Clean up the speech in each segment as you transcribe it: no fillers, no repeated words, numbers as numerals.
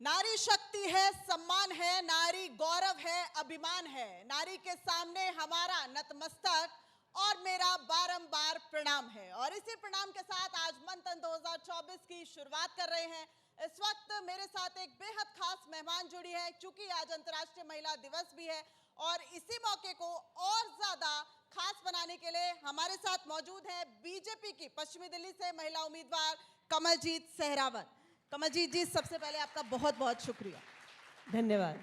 नारी शक्ति है, सम्मान है, नारी गौरव है, अभिमान है। नारी के सामने हमारा नतमस्तक और मेरा बारंबार प्रणाम है। और इसी प्रणाम के साथ आज मंथन 2024 की शुरुआत कर रहे हैं। इस वक्त मेरे साथ एक बेहद खास मेहमान जुड़ी है, क्योंकि आज अंतर्राष्ट्रीय महिला दिवस भी है और इसी मौके को और ज्यादा खास बनाने के लिए हमारे साथ मौजूद है बीजेपी की पश्चिमी दिल्ली से महिला उम्मीदवार कमलजीत सहरावत। कमलजीत जी, सबसे पहले आपका बहुत बहुत शुक्रिया। धन्यवाद।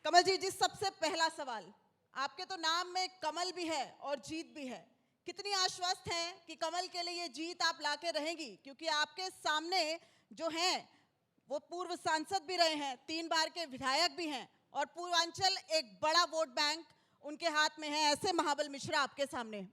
कमलजीत जी, सबसे पहला सवाल, आपके तो नाम में कमल भी है और जीत भी है। कितनी आश्वस्त हैं कि कमल के लिए ये जीत आप लाके रहेंगी? क्योंकि आपके सामने जो हैं वो पूर्व सांसद भी रहे हैं, 3 बार के विधायक भी हैं और पूर्वांचल एक बड़ा वोट बैंक उनके हाथ में है। ऐसे महाबल मिश्रा आपके सामने हैं।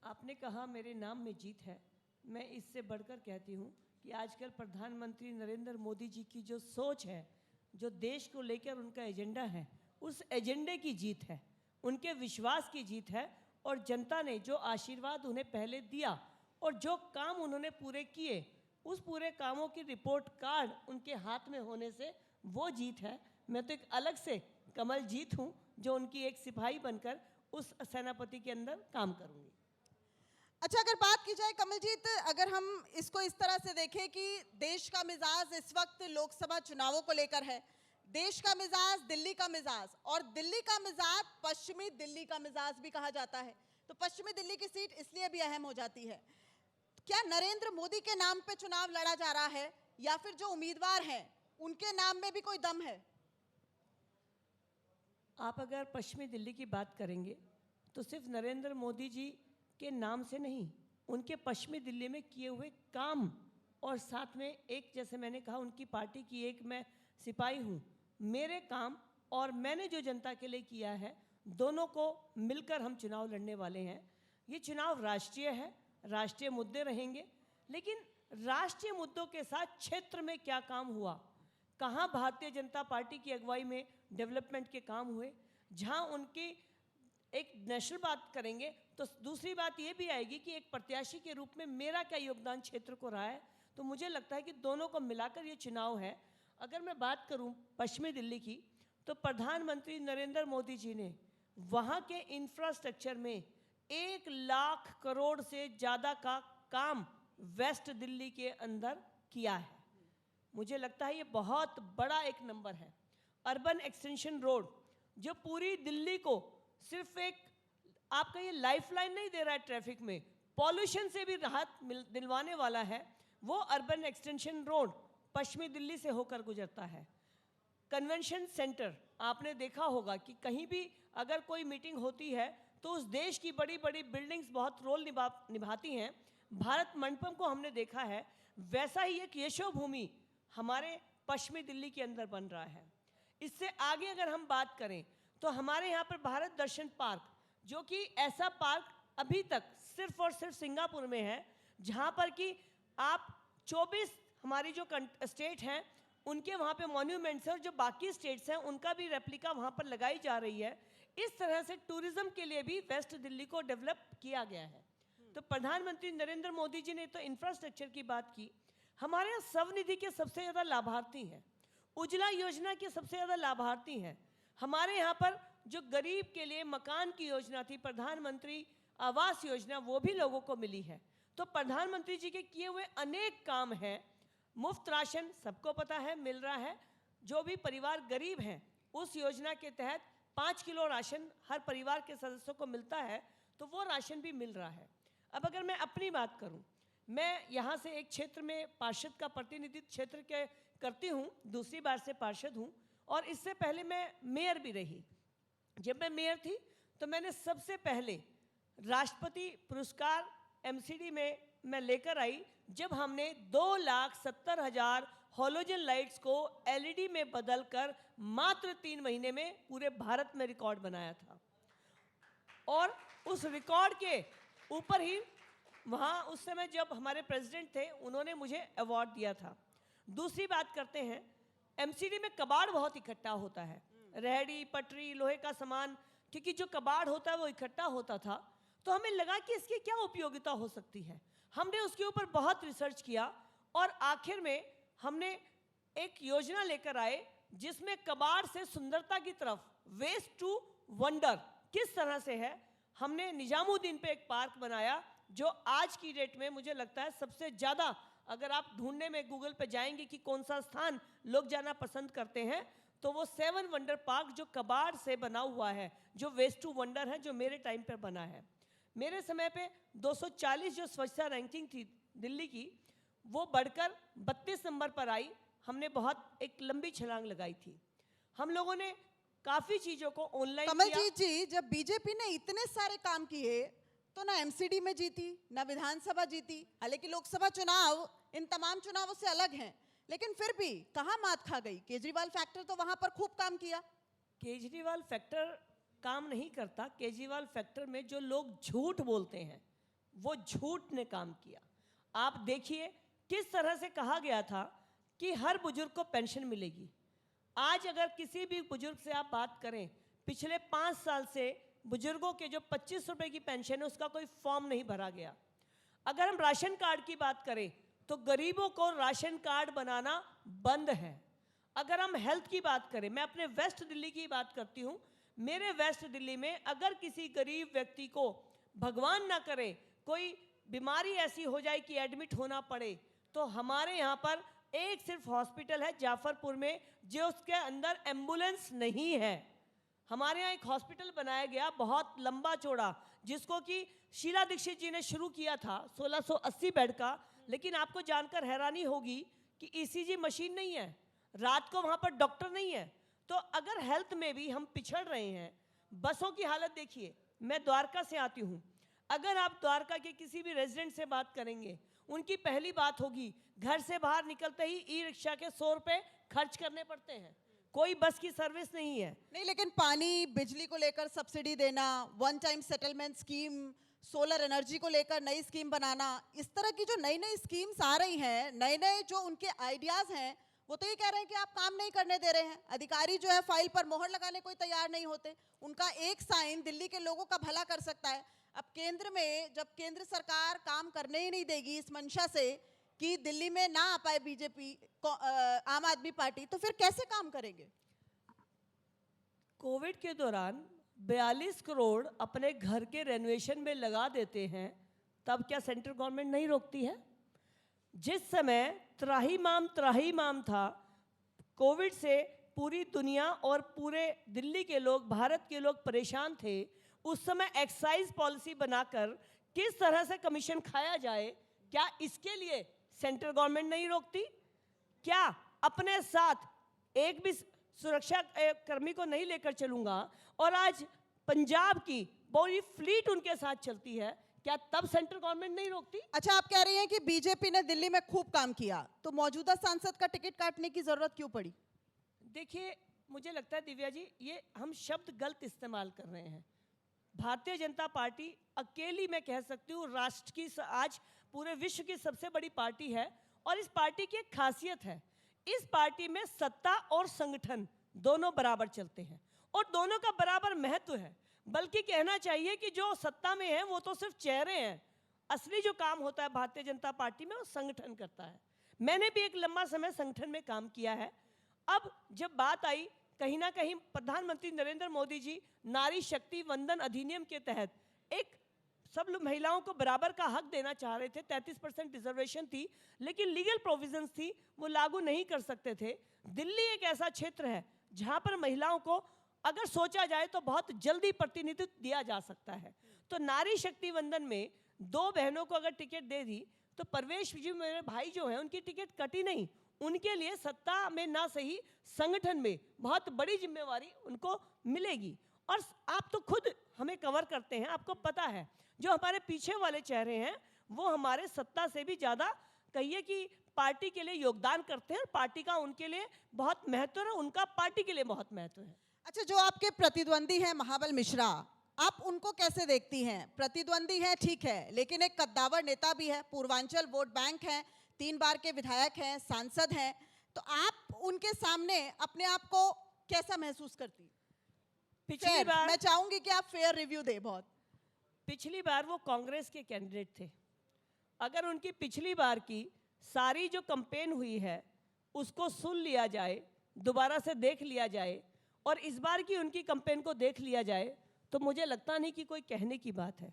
आपने कहा मेरे नाम में जीत है, मैं इससे बढ़कर कहती हूँ कि आजकल प्रधानमंत्री नरेंद्र मोदी जी की जो सोच है, जो देश को लेकर उनका एजेंडा है, उस एजेंडे की जीत है, उनके विश्वास की जीत है। और जनता ने जो आशीर्वाद उन्हें पहले दिया और जो काम उन्होंने पूरे किए, उस पूरे कामों की रिपोर्ट कार्ड उनके हाथ में होने से वो जीत है। मैं तो एक अलग से कमल जीत हूँ, जो उनकी एक सिपाही बनकर उस सेनापति के अंदर काम करूँगी। अच्छा, अगर बात की जाए कमलजीत, अगर हम इसको इस तरह से देखें कि देश का मिजाज इस वक्त लोकसभा चुनावों को लेकर है, देश का मिजाज, दिल्ली का मिजाज, और दिल्ली का मिजाज पश्चिमी दिल्ली का मिजाज भी कहा जाता है, तो पश्चिमी दिल्ली की सीट इसलिए भी अहम हो जाती है। क्या नरेंद्र मोदी के नाम पे चुनाव लड़ा जा रहा है या फिर जो उम्मीदवार हैं उनके नाम में भी कोई दम है? आप अगर पश्चिमी दिल्ली की बात करेंगे तो सिर्फ नरेंद्र मोदी जी के नाम से नहीं, उनके पश्चिमी दिल्ली में किए हुए काम और साथ में एक, जैसे मैंने कहा, उनकी पार्टी की एक मैं सिपाही हूँ, मेरे काम और मैंने जो जनता के लिए किया है, दोनों को मिलकर हम चुनाव लड़ने वाले हैं। ये चुनाव राष्ट्रीय है, राष्ट्रीय मुद्दे रहेंगे, लेकिन राष्ट्रीय मुद्दों के साथ क्षेत्र में क्या काम हुआ, कहाँ भारतीय जनता पार्टी की अगुवाई में डेवलपमेंट के काम हुए, जहाँ उनकी एक नेशनल बात करेंगे तो दूसरी बात ये भी आएगी कि एक प्रत्याशी के रूप में मेरा क्या योगदान क्षेत्र को रहा है। तो मुझे लगता है कि दोनों को मिलाकर ये चुनाव है। अगर मैं बात करूं पश्चिमी दिल्ली की, तो प्रधानमंत्री नरेंद्र मोदी जी ने वहाँ के इंफ्रास्ट्रक्चर में 1 लाख करोड़ से ज़्यादा का काम वेस्ट दिल्ली के अंदर किया है। मुझे लगता है ये बहुत बड़ा एक नंबर है। अर्बन एक्सटेंशन रोड जो पूरी दिल्ली को सिर्फ एक आपका ये लाइफलाइन नहीं दे रहा है, ट्रैफिक में पॉल्यूशन से भी राहत दिलवाने वाला है, वो अर्बन एक्सटेंशन रोड पश्चिमी दिल्ली से होकर गुजरता है। कन्वेंशन सेंटर आपने देखा होगा कि कहीं भी अगर कोई मीटिंग होती है तो उस देश की बड़ी बड़ी बिल्डिंग्स बहुत रोल निभाती हैं। भारत मंडपम को हमने देखा है, वैसा ही एक यशोभूमि हमारे पश्चिमी दिल्ली के अंदर बन रहा है। इससे आगे अगर हम बात करें तो हमारे यहाँ पर भारत दर्शन पार्क, जो कि ऐसा पार्क अभी तक सिर्फ और सिर्फ सिंगापुर में है, जहाँ पर कि आप 24 हमारी जो स्टेट हैं उनके वहाँ पे मॉन्यूमेंट्स हैं और जो बाकी स्टेट्स हैं उनका भी रेप्लिका वहाँ पर लगाई जा रही है। इस तरह से टूरिज्म के लिए भी वेस्ट दिल्ली को डेवलप किया गया है। तो प्रधानमंत्री नरेंद्र मोदी जी ने तो इंफ्रास्ट्रक्चर की बात की। हमारे यहाँ स्वनिधि के सबसे ज़्यादा लाभार्थी हैं, उज्ज्वला योजना के सबसे ज़्यादा लाभार्थी हैं। हमारे यहाँ पर जो गरीब के लिए मकान की योजना थी, प्रधानमंत्री आवास योजना, वो भी लोगों को मिली है। तो प्रधानमंत्री जी के किए हुए अनेक काम हैं। मुफ्त राशन सबको पता है मिल रहा है, जो भी परिवार गरीब हैं उस योजना के तहत 5 किलो राशन हर परिवार के सदस्यों को मिलता है, तो वो राशन भी मिल रहा है। अब अगर मैं अपनी बात करूं, मैं यहाँ से एक क्षेत्र में पार्षद का प्रतिनिधित्व क्षेत्र के करती हूँ, दूसरी बार से पार्षद हूँ और इससे पहले मैं मेयर भी रही। जब मैं मेयर थी तो मैंने सबसे पहले राष्ट्रपति पुरस्कार एमसीडी में मैं लेकर आई, जब हमने 2,70,000 हॉलोजन लाइट्स को एलईडी में बदलकर मात्र 3 महीने में पूरे भारत में रिकॉर्ड बनाया था। और उस रिकॉर्ड के ऊपर ही वहाँ उस समय जब हमारे प्रेसिडेंट थे उन्होंने मुझे अवार्ड दिया था। दूसरी बात करते हैं, एमसीडी में कबाड़ बहुत इकट्ठा होता है, रेहड़ी पटरी लोहे का सामान, क्योंकि जो कबाड़ होता है वो इकट्ठा होता था, तो हमें लगा कि इसकी क्या उपयोगिता हो सकती है। हमने उसके ऊपर बहुत रिसर्च किया और आखिर में हमने एक योजना लेकर आए जिसमें कबाड़ से सुंदरता की तरफ, वेस्ट टू वंडर किस तरह से है। हमने निजामुद्दीन पे एक पार्क बनाया जो आज की डेट में मुझे लगता है सबसे ज़्यादा, अगर आप ढूंढने में गूगल पे जाएंगे कि कौन सा स्थान लोग जाना पसंद करते हैं, तो वो 7 वंडर पार्क जो कबाड़ से बना हुआ है, जो वेस्ट टू वंडर है, जो मेरे टाइम पर बना है। मेरे समय पे 240 जो स्वच्छता रैंकिंग थी दिल्ली की, वो बढ़कर 32 नंबर पर आई। हमने बहुत एक लंबी छलांग लगाई थी। हम लोगों ने काफ़ी चीज़ों को ऑनलाइन किया। कमलजीत जी, जब बीजेपी ने इतने सारे काम किए तो ना एमसीडी में जीती, ना विधानसभा जीती। हालांकि लोकसभा चुनाव इन तमाम चुनावों से अलग हैं, लेकिन फिर भी कहाँ मात खा गई? केजरीवाल फैक्टर तो वहां पर खूब काम किया। केजरीवाल फैक्टर काम नहीं करता। केजरीवाल फैक्टर में जो लोग झूठ बोलते हैं, वो झूठ ने काम किया। आप देखिए किस तरह से कहा गया था कि हर बुजुर्ग को पेंशन मिलेगी। आज अगर किसी भी बुजुर्ग से आप बात करें, पिछले 5 साल से बुजुर्गों के जो 25 रुपए की पेंशन है उसका कोई फॉर्म नहीं भरा गया। अगर हम राशन कार्ड की बात करें तो गरीबों को राशन कार्ड बनाना बंद है। अगर हम हेल्थ की बात करें, मैं अपने वेस्ट दिल्ली की बात करती हूँ। मेरे वेस्ट दिल्ली में अगर किसी गरीब व्यक्ति को भगवान ना करे कोई बीमारी ऐसी हो जाए कि एडमिट होना पड़े, तो हमारे यहाँ पर एक सिर्फ हॉस्पिटल है जाफरपुर में, जो उसके अंदर एम्बुलेंस नहीं है। हमारे यहाँ एक हॉस्पिटल बनाया गया बहुत लंबा चौड़ा, जिसको कि शीला दीक्षित जी ने शुरू किया था 1680 बेड का, लेकिन आपको जानकर हैरानी होगी कि ईसीजी मशीन नहीं है, रात को वहाँ पर डॉक्टर नहीं है। तो अगर हेल्थ में भी हम पिछड़ रहे हैं। बसों की हालत देखिए, मैं द्वारका से आती हूँ। अगर आप द्वारका के किसी भी रेजिडेंट से बात करेंगे, उनकी पहली बात होगी घर से बाहर निकलते ही ई रिक्शा के 100 रुपए खर्च करने पड़ते हैं, कोई बस की सर्विस नहीं है। नहीं, लेकिन पानी बिजली को लेकर सब्सिडी देना, one time settlement scheme, solar energy को लेकर नई स्कीम बनाना, इस तरह की जो नई नई स्कीम्स आ रही हैं, नए नए जो उनके आइडियाज हैं, वो तो ये कह रहे हैं कि आप काम नहीं करने दे रहे हैं। अधिकारी जो है फाइल पर मोहर लगाने कोई तैयार नहीं होते। उनका एक साइन दिल्ली के लोगों का भला कर सकता है। अब केंद्र में जब केंद्र सरकार काम करने ही नहीं देगी इस मंशा से कि दिल्ली में ना आ पाए बीजेपी, आम आदमी पार्टी, तो फिर कैसे काम करेंगे? कोविड के दौरान 42 करोड़ अपने घर के रेनोवेशन में लगा देते हैं, तब क्या सेंट्रल गवर्नमेंट नहीं रोकती है? जिस समय त्राहिमाम था, कोविड से पूरी दुनिया और पूरे दिल्ली के लोग, भारत के लोग परेशान थे। उस समय एक्साइज पॉलिसी बनाकर किस तरह से कमीशन खाया जाए, क्या इसके लिए सेंट्रल गवर्नमेंट नहीं रोकती? क्या अपने साथ एक भी सुरक्षा कर्मी को नहीं लेकर चलूंगा और आज पंजाब की पूरी फ्लीट उनके साथ चलती है, क्या तब सेंट्रल गवर्नमेंट नहीं रोकती? अच्छा, आप कह रही हैं कि बीजेपी ने दिल्ली में खूब काम किया, तो मौजूदा सांसद का टिकट काटने की जरूरत क्यों पड़ी? देखिए, मुझे लगता है दिव्या जी, ये हम शब्द गलत इस्तेमाल कर रहे हैं। भारतीय जनता पार्टी अकेली, मैं कह सकती हूँ, राष्ट्र की आज पूरे विश्व की सबसे बड़ी पार्टी है। और इस पार्टी की एक खासियत है, इस पार्टी में सत्ता और संगठन दोनों बराबर चलते हैं और दोनों का बराबर महत्व है। बल्कि कहना चाहिए कि जो सत्ता में है वो तो सिर्फ चेहरे हैं, असली जो काम होता है भारतीय जनता पार्टी में वो संगठन करता है। मैंने भी एक लंबा समय संगठन में काम किया है। अब जब बात आई, कहीं ना कहीं प्रधानमंत्री नरेंद्र मोदी जी नारी शक्ति वंदन अधिनियम के तहत एक सब महिलाओं को बराबर का हक देना चाह रहे थे। 33% रिजर्वेशन थी, लेकिन लीगल प्रोविजंस थी, वो लागू नहीं कर सकते थे। दिल्ली एक ऐसा क्षेत्र है जहां पर महिलाओं को अगर सोचा जाए तो बहुत जल्दी प्रतिनिधित्व दिया जा सकता है। तो नारी शक्ति वंदन में 2 बहनों को अगर टिकट दे दी तो परवेश जी मेरे भाई जो हैं उनकी टिकट कटी नहीं। उनके लिए सत्ता में ना सही संगठन में बहुत बड़ी जिम्मेवारी उनको मिलेगी। और आप तो खुद हमें कवर करते हैं, आपको पता है जो हमारे पीछे वाले चेहरे हैं वो हमारे सत्ता से भी ज़्यादा कहिए कि पार्टी के लिए योगदान करते हैं। पार्टी का उनके लिए बहुत महत्व है, उनका पार्टी के लिए बहुत महत्व है। अच्छा, जो आपके प्रतिद्वंदी हैं महाबल मिश्रा, आप उनको कैसे देखती हैं? प्रतिद्वंदी है ठीक है, लेकिन एक कद्दावर नेता भी है, पूर्वांचल वोट बैंक है, 3 बार के विधायक हैं, सांसद हैं, तो आप उनके सामने अपने आप को कैसा महसूस करती? पिछली बार मैं चाहूंगी कि आप फेयर रिव्यू दें। बहुत पिछली बार वो कांग्रेस के कैंडिडेट थे। अगर उनकी पिछली बार की सारी जो कैंपेन हुई है उसको सुन लिया जाए, दोबारा से देख लिया जाए और इस बार की उनकी कैंपेन को देख लिया जाए, तो मुझे लगता नहीं कि कोई कहने की बात है।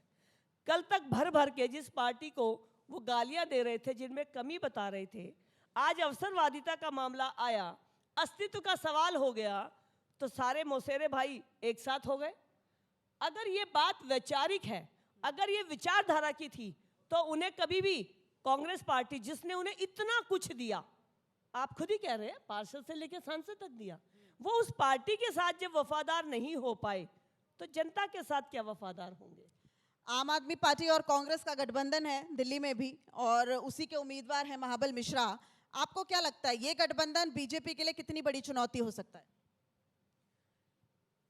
कल तक भर भर के जिस पार्टी को वो गालियां दे रहे थे, जिनमें कमी बता रहे थे, आज अवसरवादिता का मामला आया, अस्तित्व का सवाल हो गया, तो सारे मौसेरे भाई एक साथ हो गए। अगर ये बात वैचारिक है, अगर ये विचारधारा की थी, तो उन्हें कभी भी कांग्रेस पार्टी जिसने उन्हें इतना कुछ दिया, आप खुद ही कह रहे हैं पार्षद से लेकर सांसद तक दिया, वो उस पार्टी के साथ जब वफादार नहीं हो पाए तो जनता के साथ क्या वफादार होंगे। आम आदमी पार्टी और कांग्रेस का गठबंधन है दिल्ली में भी, और उसी के उम्मीदवार हैं महाबल मिश्रा। आपको क्या लगता है ये गठबंधन बीजेपी के लिए कितनी बड़ी चुनौती हो सकता है?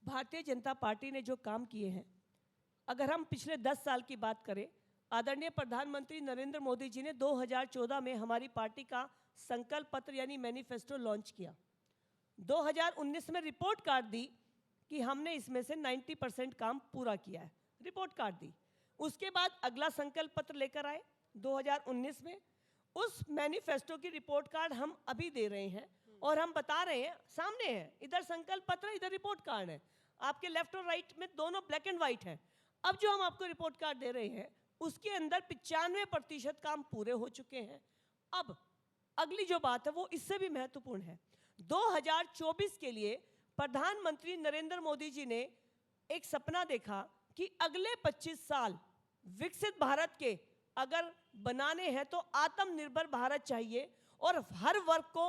भारतीय जनता पार्टी ने जो काम किए हैं, अगर हम पिछले 10 साल की बात करें, आदरणीय प्रधानमंत्री नरेंद्र मोदी जी ने 2014 में हमारी पार्टी का संकल्प पत्र यानी मैनिफेस्टो लॉन्च किया। 2019 में रिपोर्ट कार्ड दी कि हमने इसमें से 90% काम पूरा किया है, रिपोर्ट कार्ड दी। उसके बाद अगला संकल्प पत्र लेकर आए 2019 में, उस मैनिफेस्टो की रिपोर्ट कार्ड हम अभी दे रहे हैं और हम बता रहे हैं, सामने है, इधर संकल्प पत्र, इधर रिपोर्ट कार्ड है, आपके लेफ्ट और राइट में दोनों ब्लैक एंड व्हाइट है। अब जो हम आपको रिपोर्ट कार्ड दे रहे हैं उसके अंदर 95% काम पूरे हो चुके हैं। अब अगली जो बात है वो इससे भी महत्वपूर्ण है। 2024 के लिए प्रधानमंत्री नरेंद्र मोदी जी ने एक सपना देखा कि अगले 25 साल विकसित भारत के अगर बनाने हैं तो आत्मनिर्भर भारत चाहिए और हर वर्ग को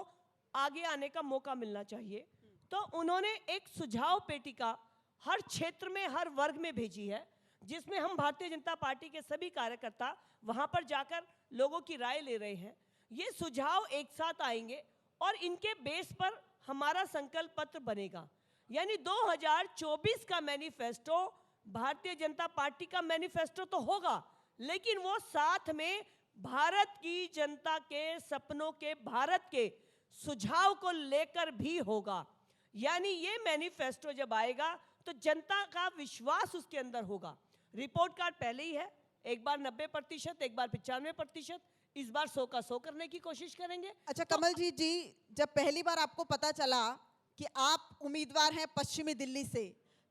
आगे आने का मौका मिलना चाहिए। तो उन्होंने एक सुझाव पेटिका हर क्षेत्र में, हर वर्ग में भेजी है, जिसमें हम भारतीय जनता पार्टी के सभी कार्यकर्ता वहां पर जाकर लोगों की राय ले रहे हैं। ये सुझाव एक साथ आएंगे और इनके बेस पर हमारा संकल्प पत्र बनेगा। यानी 2024 का मैनिफेस्टो भारतीय जनता पार्टी का मैनिफेस्टो तो होगा, लेकिन वो साथ में भारत की जनता के सपनों के, भारत के सुझाव को लेकर भी होगा। यानी ये मैनिफेस्टो जब आएगा तो जनता का विश्वास उसके अंदर होगा। रिपोर्ट कार्ड पहले ही है, एक बार 90%, एक बार 95%, इस बार 100 का 100 करने की कोशिश करेंगे। अच्छा कमल जी, जब पहली बार आपको पता चला कि आप उम्मीदवार हैं पश्चिमी दिल्ली से,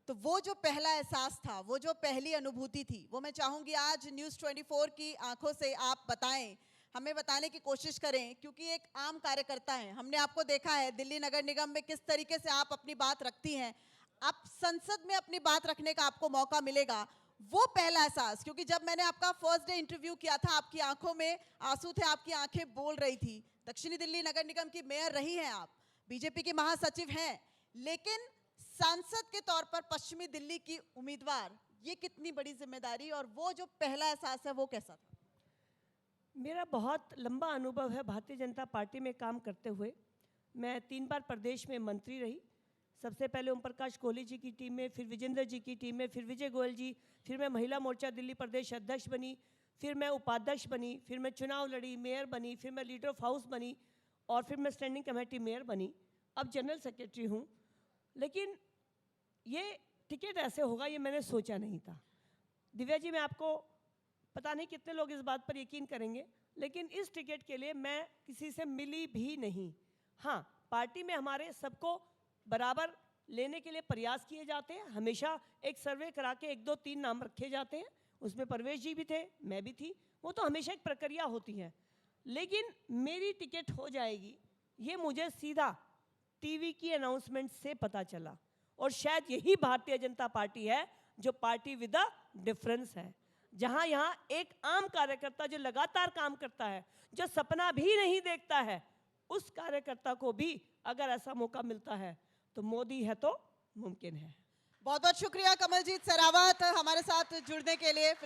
तो वो जो पहला एहसास था, वो जो पहली अनुभूति थी, वो मैं चाहूंगी आज न्यूज़ 24 की आंखों से आप बताएं, हमें बताने की कोशिश करें, क्योंकि एक आम कार्यकर्ता हैं, हमने आपको देखा है दिल्ली नगर निगम में किस तरीके से आप अपनी बात रखती हैं। आप संसद में अपनी बात रखने का आपको मौका मिलेगा। वो पहला एहसास, क्योंकि जब मैंने आपका फर्स्ट डे इंटरव्यू किया था, आपकी आंखों में आंसू थे, आपकी आंखें बोल रही थी। दक्षिणी दिल्ली नगर निगम की मेयर रही हैं आप, बीजेपी की महासचिव हैं, लेकिन सांसद के तौर पर पश्चिमी दिल्ली की उम्मीदवार, ये कितनी बड़ी जिम्मेदारी, और वो जो पहला एहसास है वो कैसा था? मेरा बहुत लंबा अनुभव है भारतीय जनता पार्टी में काम करते हुए। मैं 3 बार प्रदेश में मंत्री रही, सबसे पहले ओम प्रकाश कोहली जी की टीम में, फिर विजेंद्र जी की टीम में, फिर विजय गोयल जी, फिर मैं महिला मोर्चा दिल्ली प्रदेश अध्यक्ष बनी, फिर मैं उपाध्यक्ष बनी, फिर मैं चुनाव लड़ी, मेयर बनी, फिर मैं लीडर ऑफ हाउस बनी और फिर मैं स्टैंडिंग कमेटी मेयर बनी, अब जनरल सेक्रेटरी हूँ। लेकिन ये टिकट ऐसे होगा ये मैंने सोचा नहीं था। दिव्या जी, मैं आपको पता नहीं कितने लोग इस बात पर यकीन करेंगे, लेकिन इस टिकट के लिए मैं किसी से मिली भी नहीं। हाँ, पार्टी में हमारे सबको बराबर लेने के लिए प्रयास किए जाते हैं, हमेशा एक सर्वे करा के 1, 2, 3 नाम रखे जाते हैं, उसमें परवेश जी भी थे, मैं भी थी, वो तो हमेशा एक प्रक्रिया होती है। लेकिन मेरी टिकट हो जाएगी ये मुझे सीधा टीवी की अनाउंसमेंट से पता चला, और शायद यही भारतीय जनता पार्टी है जो पार्टी विद अ डिफरेंस है, जहां यहाँ एक आम कार्यकर्ता जो लगातार काम करता है, जो सपना भी नहीं देखता है, उस कार्यकर्ता को भी अगर ऐसा मौका मिलता है तो मोदी है तो मुमकिन है। बहुत बहुत शुक्रिया कमलजीत सेरावत हमारे साथ जुड़ने के लिए।